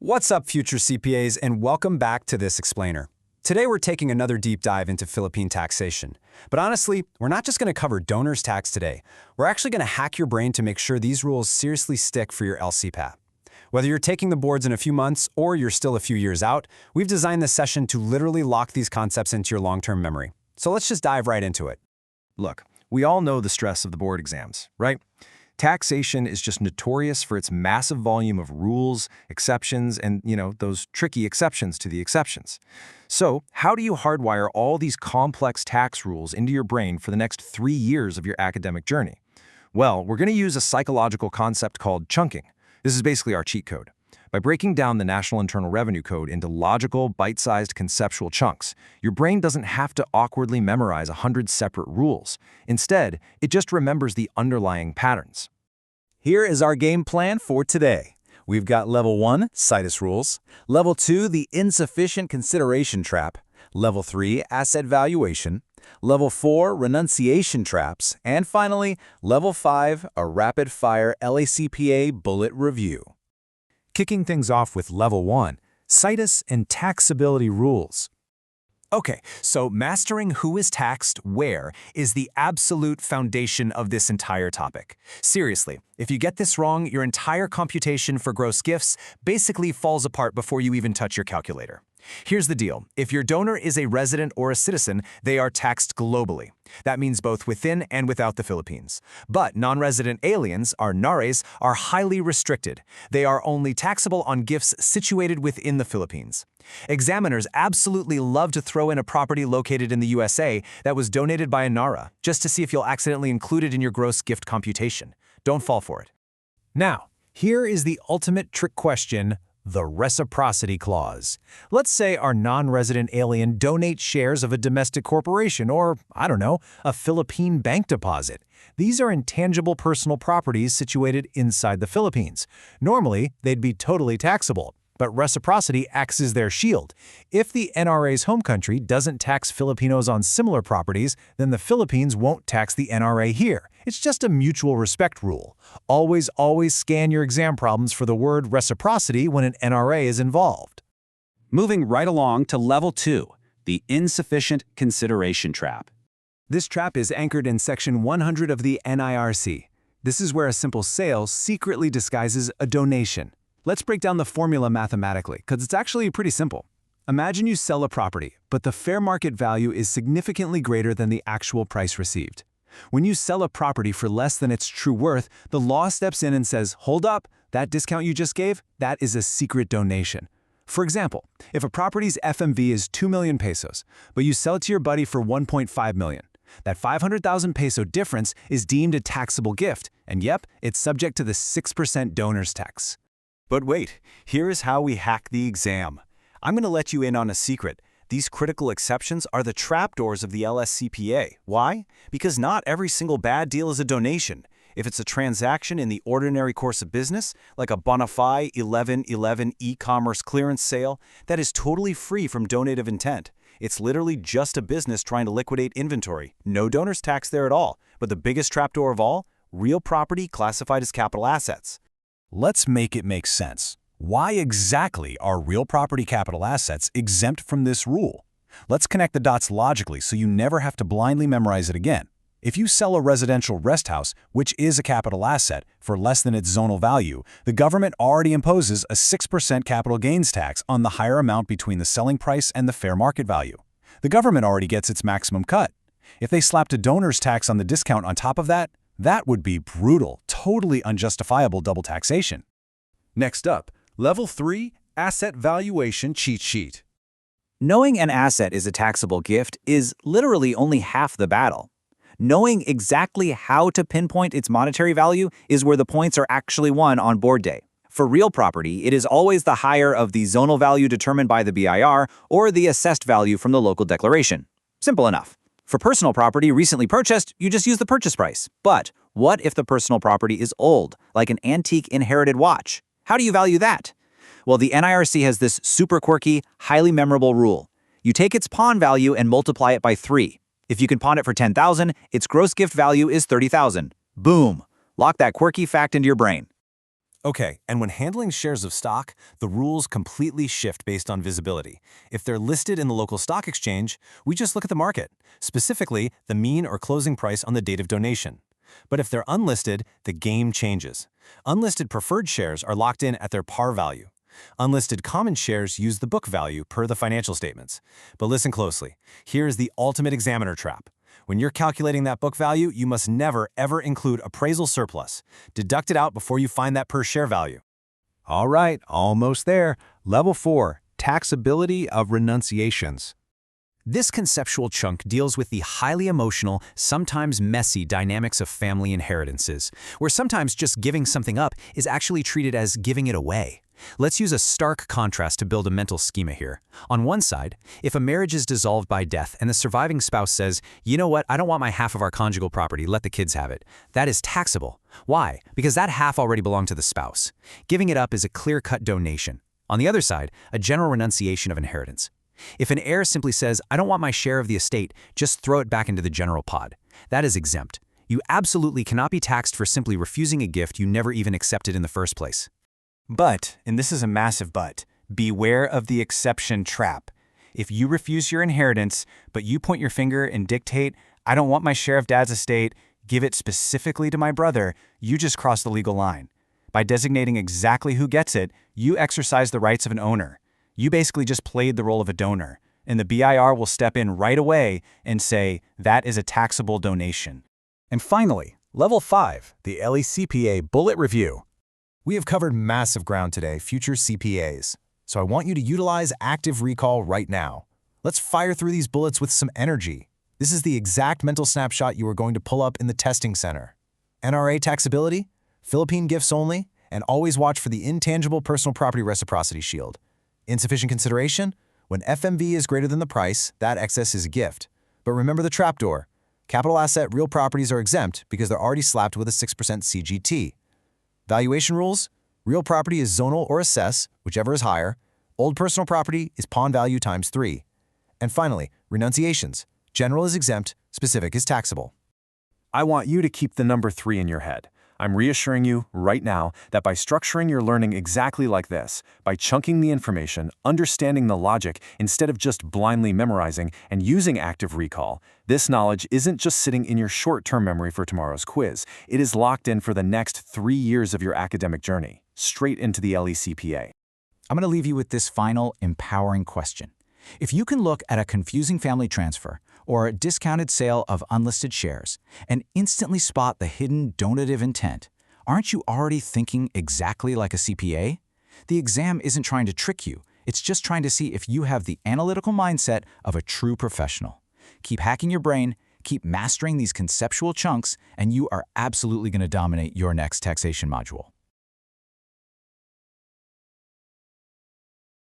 What's up, future CPAs, and welcome back to this explainer. Today we're taking another deep dive into Philippine taxation. But honestly, we're not just going to cover donor's tax today. We're actually going to hack your brain to make sure these rules seriously stick for your LCPAT. Whether you're taking the boards in a few months or you're still a few years out, we've designed this session to literally lock these concepts into your long-term memory. So let's just dive right into it. Look, we all know the stress of the board exams, right? Taxation is just notorious for its massive volume of rules, exceptions, and, those tricky exceptions to the exceptions. So, how do you hardwire all these complex tax rules into your brain for the next 3 years of your academic journey? Well, we're going to use a psychological concept called chunking. This is basically our cheat code. By breaking down the National Internal Revenue Code into logical, bite-sized conceptual chunks, your brain doesn't have to awkwardly memorize 100 separate rules. Instead, it just remembers the underlying patterns. Here is our game plan for today. We've got Level 1, situs rules, Level 2, the insufficient consideration trap, Level 3, asset valuation, Level 4, renunciation traps, and finally, Level 5, a rapid-fire LACPA bullet review. Kicking things off with Level 1, situs and taxability rules. Okay, so mastering who is taxed where is the absolute foundation of this entire topic. Seriously, if you get this wrong, your entire computation for gross gifts basically falls apart before you even touch your calculator. Here's the deal. If your donor is a resident or a citizen, they are taxed globally. That means both within and without the Philippines. But non-resident aliens, our NAREs, are highly restricted. They are only taxable on gifts situated within the Philippines. Examiners absolutely love to throw in a property located in the USA that was donated by a NARA, just to see if you'll accidentally include it in your gross gift computation. Don't fall for it. Now, here is the ultimate trick question, the reciprocity clause. Let's say our non-resident alien donates shares of a domestic corporation or, a Philippine bank deposit. These are intangible personal properties situated inside the Philippines. Normally, they'd be totally taxable, but reciprocity acts as their shield. If the NRA's home country doesn't tax Filipinos on similar properties, then the Philippines won't tax the NRA here. It's just a mutual respect rule. Always scan your exam problems for the word reciprocity when an NRA is involved. Moving right along to Level 2, the insufficient consideration trap. This trap is anchored in Section 100 of the NIRC. This is where a simple sale secretly disguises a donation. Let's break down the formula mathematically, because it's actually pretty simple. Imagine you sell a property, but the fair market value is significantly greater than the actual price received. When you sell a property for less than its true worth, the law steps in and says, hold up, that discount you just gave, that is a secret donation. For example, if a property's FMV is 2 million pesos, but you sell it to your buddy for 1.5 million, that 500,000 peso difference is deemed a taxable gift, and yep, it's subject to the 6% donor's tax. But wait, here is how we hack the exam. I'm going to let you in on a secret. These critical exceptions are the trapdoors of the LSCPA. Why? Because not every single bad deal is a donation. If it's a transaction in the ordinary course of business, like a bona fide 1111 e-commerce clearance sale, that is totally free from donative intent. It's literally just a business trying to liquidate inventory. No donor's tax there at all. But the biggest trapdoor of all, real property classified as capital assets. Let's make it make sense. Why exactly are real property capital assets exempt from this rule? Let's connect the dots logically so you never have to blindly memorize it again. If you sell a residential rest house, which is a capital asset, for less than its zonal value, the government already imposes a 6% capital gains tax on the higher amount between the selling price and the fair market value. The government already gets its maximum cut. If they slapped a donor's tax on the discount on top of that, that would be brutal, totally unjustifiable double taxation. Next up, Level 3, asset valuation cheat sheet. Knowing an asset is a taxable gift is literally only half the battle. Knowing exactly how to pinpoint its monetary value is where the points are actually won on board day. For real property, it is always the higher of the zonal value determined by the BIR or the assessed value from the local declaration. Simple enough. For personal property recently purchased, you just use the purchase price. But what if the personal property is old, like an antique inherited watch? How do you value that? Well, the NIRC has this super quirky, highly memorable rule. You take its pawn value and multiply it by 3. If you can pawn it for 10,000, its gross gift value is 30,000. Boom! Lock that quirky fact into your brain. Okay, and when handling shares of stock, the rules completely shift based on visibility. If they're listed in the local stock exchange, we just look at the market, specifically the mean or closing price on the date of donation. But if they're unlisted, the game changes. Unlisted preferred shares are locked in at their par value. Unlisted common shares use the book value per the financial statements. But listen closely. Here's the ultimate examiner trap. When you're calculating that book value, you must never, ever include appraisal surplus. Deduct it out before you find that per share value. All right, almost there. Level 4, taxability of renunciations. This conceptual chunk deals with the highly emotional, sometimes messy dynamics of family inheritances, where sometimes just giving something up is actually treated as giving it away. Let's use a stark contrast to build a mental schema here. On one side, if a marriage is dissolved by death and the surviving spouse says, you know what, I don't want my half of our conjugal property, let the kids have it, that is taxable. Why? Because that half already belonged to the spouse. Giving it up is a clear-cut donation. On the other side, a general renunciation of inheritance. If an heir simply says, I don't want my share of the estate, just throw it back into the general pod. That is exempt. You absolutely cannot be taxed for simply refusing a gift you never even accepted in the first place. But, and this is a massive but, beware of the exception trap. If you refuse your inheritance, but you point your finger and dictate, I don't want my share of dad's estate, give it specifically to my brother, you just cross the legal line. By designating exactly who gets it, you exercise the rights of an owner. You basically just played the role of a donor, and the BIR will step in right away and say, that is a taxable donation. And finally, Level 5, the LECPA Bullet Review. We have covered massive ground today, future CPAs. So I want you to utilize active recall right now. Let's fire through these bullets with some energy. This is the exact mental snapshot you are going to pull up in the testing center. NRA taxability, Philippine gifts only, and always watch for the intangible personal property reciprocity shield. Insufficient consideration, when FMV is greater than the price, that excess is a gift. But remember the trapdoor. Capital asset real properties are exempt because they're already slapped with a 6% CGT. Valuation rules, real property is zonal or assess, whichever is higher. Old personal property is pawn value times 3. And finally, renunciations. General is exempt, specific is taxable. I want you to keep the number 3 in your head. I'm reassuring you right now that by structuring your learning exactly like this, by chunking the information, understanding the logic instead of just blindly memorizing and using active recall, this knowledge isn't just sitting in your short-term memory for tomorrow's quiz. It is locked in for the next 3 years of your academic journey, straight into the LECPA. I'm going to leave you with this final, empowering question. If you can look at a confusing family transfer or a discounted sale of unlisted shares and instantly spot the hidden donative intent, aren't you already thinking exactly like a CPA? The exam isn't trying to trick you. It's just trying to see if you have the analytical mindset of a true professional. Keep hacking your brain, keep mastering these conceptual chunks, and you are absolutely going to dominate your next taxation module.